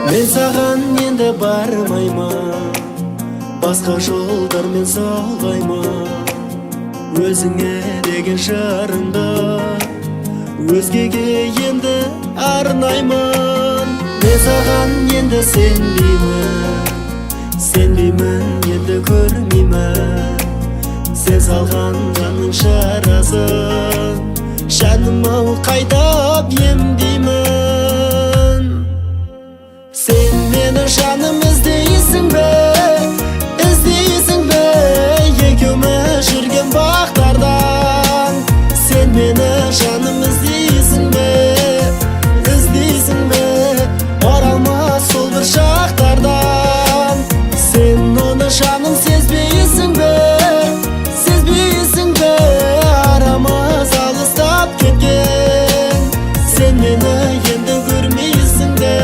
Мен саған енді бармаймын, басқа жолдармен салғаймын. Өзіңе деген жарымды өзгеге енді арнаймын. Мен саған енді сенбеймін, енді көрмеймін. Сен салған жанның жарасын, жаным-ау қайтып емдеймін. Сен мені жаным іздейсің бе, екеуміз жүрген бақтардан. Сен мені жаным іздейсің бе, оралмас сол бір шақтардан. Сен оны жаным сезбейсің бе, арамыз алыстап кеткен. Сен мені енді көрмейсің де,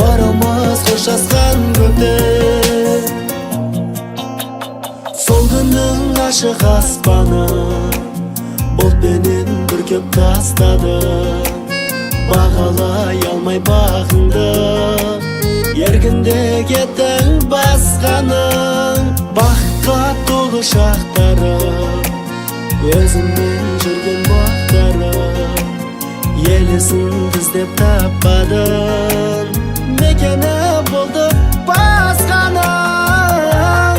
оралмас қоштасқан көкте. Сол күннің ашық аспаны бұлтпенен бүркеп тастады. Бағалай алмай бағыңды, еркінде кеттің басқаның. Баққа толы шақтары, өзіңмен жүрген бақтары, елесін іздеп таппадың. Мекені болды басқаның.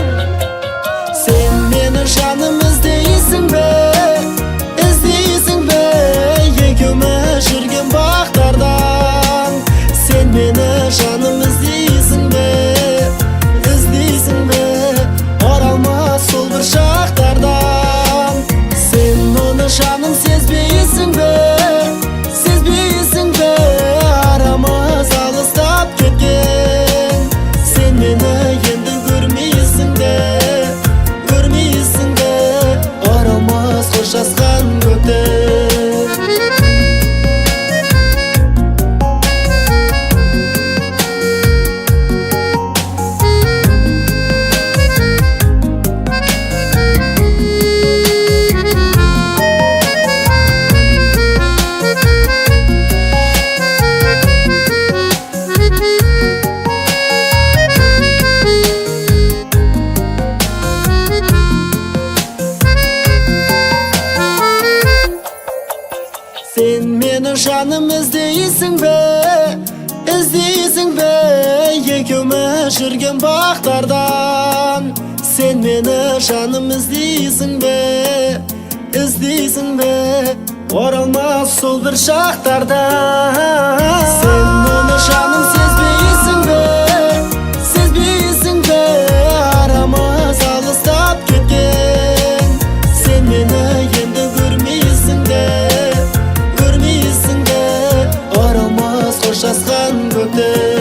Сен мені жаным іздейсің бе, екеуміз жүрген бақтардан. Сен мені жаным іздейсің бе, оралмас сол бір шақтардан. Сен оны жаным сезбейсің бе, арамыз алыстап кеткен. Сен мені енді көрмейсің де, оралмас қоштасқан көкте. Сен мені жаным іздейсің бе, екеуміз жүрген бақтардан. Сен мені жаным іздейсің бе, оралмас сол бір шақтардан. Сен оны жаным сезбейсің бе, арамыз алыстап кеткен. Сен мені енді көрмейсің де, оралмас қоштасқан көкте.